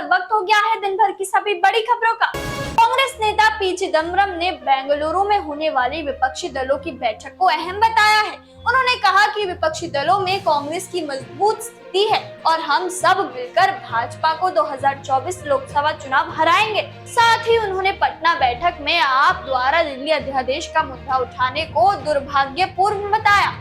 और वक्त हो गया है दिन भर की सभी बड़ी खबरों का। कांग्रेस नेता पी चिदम्बरम ने बेंगलुरु में होने वाली विपक्षी दलों की बैठक को अहम बताया है। उन्होंने कहा कि विपक्षी दलों में कांग्रेस की मजबूत स्थिति है और हम सब मिलकर भाजपा को 2024 लोकसभा चुनाव हराएंगे। साथ ही उन्होंने पटना बैठक में आप द्वारा दिल्ली अध्यादेश का मुद्दा उठाने को दुर्भाग्यपूर्ण बताया।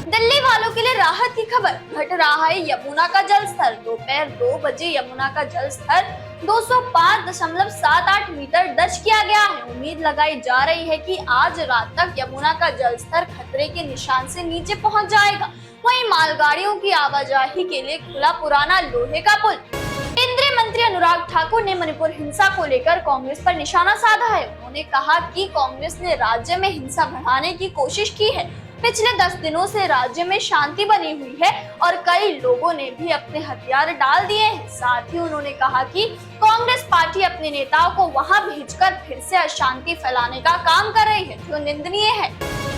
दिल्ली वालों के लिए राहत की खबर, घट रहा है यमुना का जलस्तर। दोपहर 2 बजे यमुना का जलस्तर 205.78 मीटर दर्ज किया गया है। उम्मीद लगाई जा रही है कि आज रात तक यमुना का जलस्तर खतरे के निशान से नीचे पहुंच जाएगा। वहीं मालगाड़ियों की आवाजाही के लिए खुला पुराना लोहे का पुल। केंद्रीय मंत्री अनुराग ठाकुर ने मणिपुर हिंसा को लेकर कांग्रेस पर निशाना साधा है। उन्होंने कहा कि कांग्रेस ने राज्य में हिंसा बढ़ाने की कोशिश की है। पिछले 10 दिनों से राज्य में शांति बनी हुई है और कई लोगों ने भी अपने हथियार डाल दिए हैं। साथ ही उन्होंने कहा कि कांग्रेस पार्टी अपने नेताओं को वहां भेजकर फिर से अशांति फैलाने का काम कर रही है, जो निंदनीय है।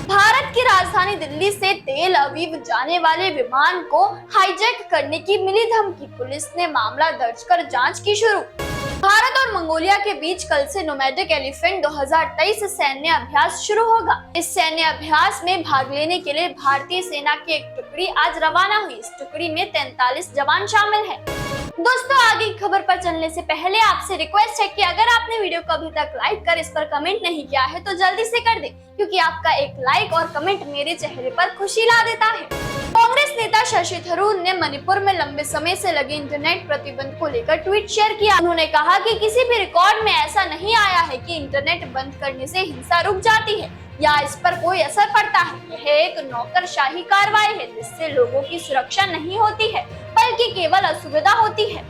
भारत की राजधानी दिल्ली से तेल अवीव जाने वाले विमान को हाईजैक करने की मिली धमकी। पुलिस ने मामला दर्ज कर जांच की शुरू। भारत और मंगोलिया के बीच कल से नोमैडिक एलिफेंट 2023 सैन्य अभ्यास शुरू होगा। इस सैन्य अभ्यास में भाग लेने के लिए भारतीय सेना की एक टुकड़ी आज रवाना हुई। इस टुकड़ी में 43 जवान शामिल हैं। दोस्तों, आगे की खबर पर चलने से पहले आपसे रिक्वेस्ट है कि अगर आपने वीडियो को अभी तक लाइक कर इस पर कमेंट नहीं किया है तो जल्दी से कर दे, क्योंकि आपका एक लाइक और कमेंट मेरे चेहरे पर खुशी ला देता है। कांग्रेस नेता शशि थरूर ने मणिपुर में लंबे समय से लगे इंटरनेट प्रतिबंध को लेकर ट्वीट शेयर किया। उन्होंने कहा कि किसी भी रिकॉर्ड में ऐसा नहीं आया है कि इंटरनेट बंद करने से हिंसा रुक जाती है या इस पर कोई असर पड़ता है। यह एक नौकरशाही कार्रवाई है जिससे लोगों की सुरक्षा नहीं होती है बल्कि केवल असुविधा होती है।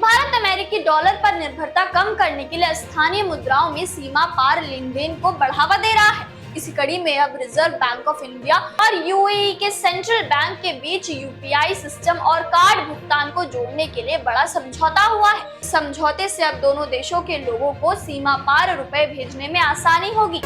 भारत अमेरिकी डॉलर पर निर्भरता कम करने के लिए स्थानीय मुद्राओं में सीमा पार लेन देन को बढ़ावा दे रहा है। इसी कड़ी में अब रिजर्व बैंक ऑफ इंडिया और यूएई के सेंट्रल बैंक के बीच यूपीआई सिस्टम और कार्ड भुगतान को जोड़ने के लिए बड़ा समझौता हुआ है। समझौते से अब दोनों देशों के लोगों को सीमा पार रुपए भेजने में आसानी होगी।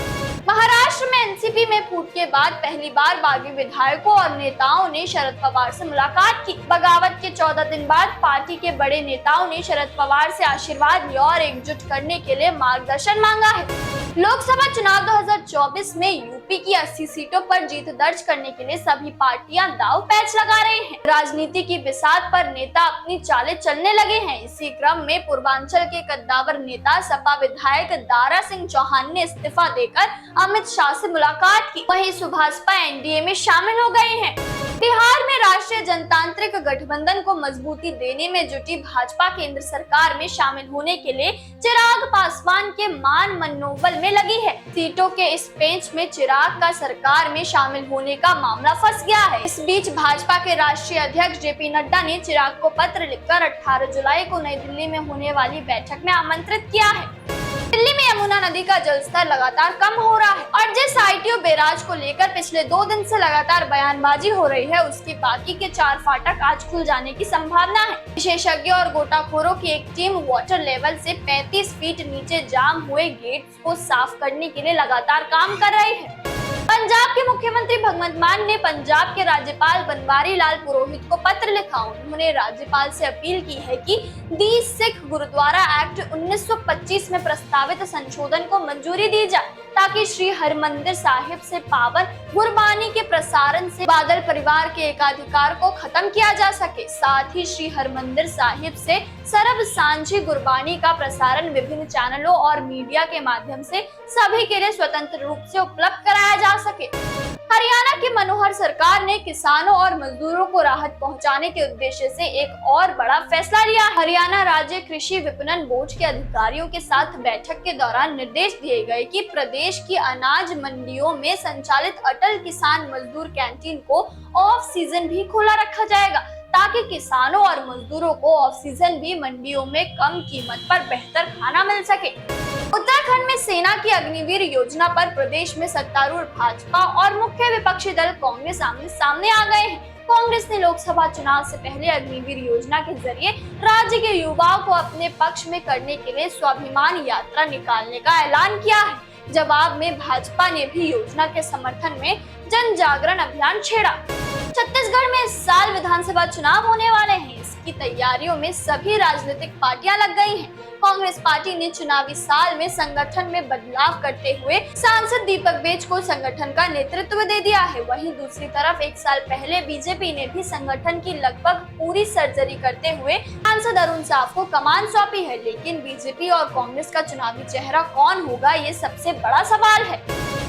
महाराष्ट्र में एनसीपी में फूट के बाद पहली बार बागी विधायकों और नेताओं ने शरद पवार से मुलाकात की। बगावत के 14 दिन बाद पार्टी के बड़े नेताओं ने शरद पवार से आशीर्वाद लिया और एकजुट करने के लिए मार्गदर्शन मांगा है। लोकसभा चुनाव 2024 में यूपी की 80 सीटों पर जीत दर्ज करने के लिए सभी पार्टियां दाव पैच लगा रहे हैं। राजनीति की बिसात पर नेता अपनी चालें चलने लगे हैं। इसी क्रम में पूर्वांचल के कद्दावर नेता सपा विधायक दारा सिंह चौहान ने इस्तीफा देकर अमित शाह से मुलाकात की। वहीं सुभाषपा एनडीए में शामिल हो गए हैं। बिहार में राष्ट्रीय जनतांत्रिक गठबंधन को मजबूती देने में जुटी भाजपा केंद्र सरकार में शामिल होने के लिए चिराग पासवान के मान मनोबल में लगी है। सीटों के इस पेंच में चिराग का सरकार में शामिल होने का मामला फंस गया है। इस बीच भाजपा के राष्ट्रीय अध्यक्ष जेपी नड्डा ने चिराग को पत्र लिखकर 18 जुलाई को नई दिल्ली में होने वाली बैठक में आमंत्रित किया है। दिल्ली में यमुना नदी का जलस्तर लगातार कम हो रहा है और जिस आईटीओ बैराज को लेकर पिछले 2 दिन से लगातार बयानबाजी हो रही है उसके बाकी के 4 फाटक आज खुल जाने की संभावना है। विशेषज्ञों और गोताखोरों की एक टीम वाटर लेवल से 35 फीट नीचे जाम हुए गेट्स को साफ करने के लिए लगातार काम कर रही है। पंजाब के मुख्यमंत्री भगवंत मान ने पंजाब के राज्यपाल बनवारी लाल पुरोहित को पत्र लिखा। उन्होंने राज्यपाल से अपील की है कि दी सिख गुरुद्वारा एक्ट 1925 में प्रस्तावित संशोधन को मंजूरी दी जाए ताकि श्री हरमंदिर साहिब से पावन गुरबानी के प्रसारण से बादल परिवार के एकाधिकार को खत्म किया जा सके। साथ ही श्री हरमंदिर साहिब से सरब सांझी गुरबानी का प्रसारण विभिन्न चैनलों और मीडिया के माध्यम से सभी के लिए स्वतंत्र रूप से उपलब्ध कराया जा सके। हरियाणा की मनोहर सरकार ने किसानों और मजदूरों को राहत पहुंचाने के उद्देश्य से एक और बड़ा फैसला लिया। हरियाणा राज्य कृषि विपणन बोर्ड के अधिकारियों के साथ बैठक के दौरान निर्देश दिए गए कि प्रदेश की अनाज मंडियों में संचालित अटल किसान मजदूर कैंटीन को ऑफ सीजन भी खुला रखा जाएगा ताकि किसानों और मजदूरों को ऑफ सीजन भी मंडियों में कम कीमत पर बेहतर खाना मिल सके। उत्तराखंड में सेना की अग्निवीर योजना पर प्रदेश में सत्तारूढ़ भाजपा और मुख्य विपक्षी दल कांग्रेस आमने सामने आ गए हैं। कांग्रेस ने लोकसभा चुनाव से पहले अग्निवीर योजना के जरिए राज्य के युवाओं को अपने पक्ष में करने के लिए स्वाभिमान यात्रा निकालने का ऐलान किया है। जवाब में भाजपा ने भी योजना के समर्थन में जन जागरण अभियान छेड़ा। छत्तीसगढ़ में इस साल विधानसभा चुनाव होने वाले हैं। जिसकी तैयारियों में सभी राजनीतिक पार्टियां लग गई हैं। कांग्रेस पार्टी ने चुनावी साल में संगठन में बदलाव करते हुए सांसद दीपक बेज को संगठन का नेतृत्व दे दिया है। वहीं दूसरी तरफ एक साल पहले बीजेपी ने भी संगठन की लगभग पूरी सर्जरी करते हुए सांसद अरुण साव को कमान सौंपी है। लेकिन बीजेपी और कांग्रेस का चुनावी चेहरा कौन होगा, ये सबसे बड़ा सवाल है।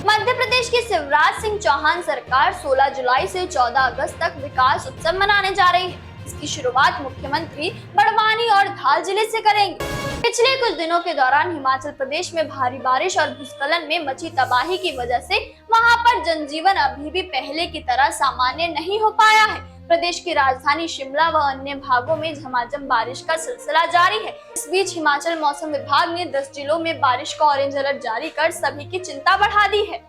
मध्य प्रदेश की शिवराज सिंह चौहान सरकार 16 जुलाई से 14 अगस्त तक विकास उत्सव मनाने जा रही है। इसकी शुरुआत मुख्यमंत्री बड़वानी और धार जिले से करेंगे। पिछले कुछ दिनों के दौरान हिमाचल प्रदेश में भारी बारिश और भूस्खलन में मची तबाही की वजह से वहां पर जनजीवन अभी भी पहले की तरह सामान्य नहीं हो पाया है। प्रदेश की राजधानी शिमला व अन्य भागों में झमाझम बारिश का सिलसिला जारी है। इस बीच हिमाचल मौसम विभाग ने 10 जिलों में बारिश का ऑरेंज अलर्ट जारी कर सभी की चिंता बढ़ा दी है।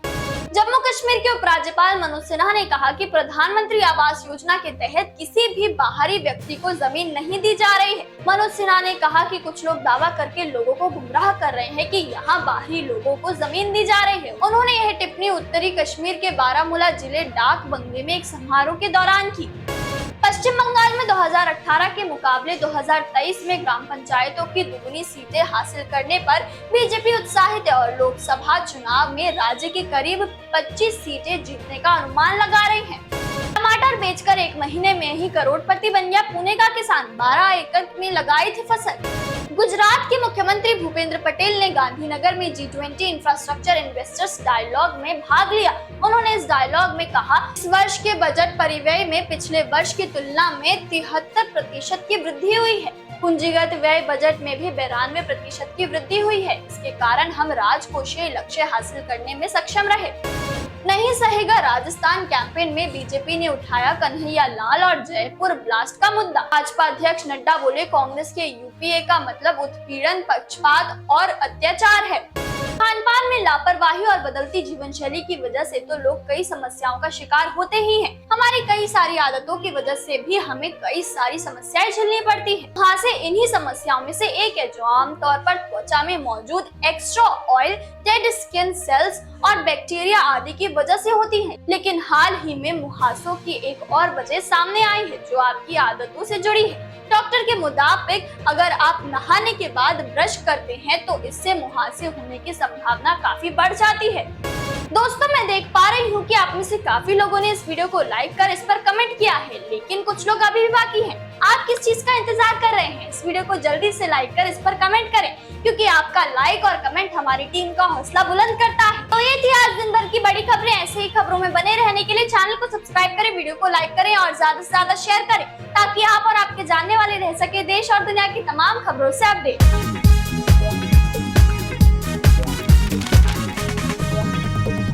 जम्मू कश्मीर के उपराज्यपाल मनोज सिन्हा ने कहा कि प्रधानमंत्री आवास योजना के तहत किसी भी बाहरी व्यक्ति को जमीन नहीं दी जा रही है। मनोज सिन्हा ने कहा कि कुछ लोग दावा करके लोगों को गुमराह कर रहे हैं कि यहाँ बाहरी लोगों को जमीन दी जा रही है। उन्होंने यह टिप्पणी उत्तरी कश्मीर के बारामूला जिले डाक बंगले में एक समारोह के दौरान की। पश्चिम बंगाल में 2018 के मुकाबले 2023 में ग्राम पंचायतों की दुगुनी सीटें हासिल करने पर बीजेपी उत्साहित है और लोकसभा चुनाव में राज्य की करीब 25 सीटें जीतने का अनुमान लगा रही है। टमाटर बेचकर 1 महीने में ही करोड़पति बन गया पुणे का किसान, 12 एकड़ में लगाई थी फसल। गुजरात के मुख्यमंत्री भूपेंद्र पटेल ने गांधीनगर में G20 इंफ्रास्ट्रक्चर इन्वेस्टर्स डायलॉग में भाग लिया। उन्होंने इस डायलॉग में कहा, इस वर्ष के बजट परिव्यय में पिछले वर्ष की तुलना में 73% की वृद्धि हुई है। पूंजीगत व्यय बजट में भी 92% की वृद्धि हुई है। इसके कारण हम राजकोषीय लक्ष्य हासिल करने में सक्षम रहे। नहीं सहेगा राजस्थान कैंपेन में बीजेपी ने उठाया कन्हैया लाल और जयपुर ब्लास्ट का मुद्दा। भाजपा अध्यक्ष नड्डा बोले, कांग्रेस के यूपीए का मतलब उत्पीड़न, पक्षपात और अत्याचार है। खान पान में लापरवाही और बदलती जीवन शैली की वजह से तो लोग कई समस्याओं का शिकार होते ही हैं। हमारी कई सारी आदतों की वजह से भी हमें कई सारी समस्याएं झेलनी पड़ती हैं। वहाँ से इन्हीं समस्याओं में से एक है जो आमतौर पर त्वचा में मौजूद extra oil, dead skin cells और बैक्टीरिया आदि की वजह से होती है। लेकिन हाल ही में मुहासों की एक और वजह सामने आई है जो आपकी आदतों से जुड़ी है। डॉक्टर के मुताबिक अगर आप नहाने के बाद ब्रश करते हैं तो इससे मुहासे होने की संभावना काफी बढ़ जाती है। दोस्तों, मैं देख पा रही हूँ कि आप में से काफी लोगों ने इस वीडियो को लाइक कर इस पर कमेंट किया है, लेकिन कुछ लोग अभी भी बाकी हैं। आप किस चीज का इंतजार कर रहे हैं? इस वीडियो को जल्दी से लाइक कर इस पर कमेंट करें, क्योंकि आपका लाइक और कमेंट हमारी टीम का हौसला बुलंद करता है। तो ये थी आज दिन भर की बड़ी खबरें। ऐसे ही खबरों में बने रहने के लिए चैनल को सब्सक्राइब करें, वीडियो को लाइक करें और ज्यादा से ज्यादा शेयर करें, ताकि आप और आपके जानने वाले रह सके देश और दुनिया की तमाम खबरों से अपडेट।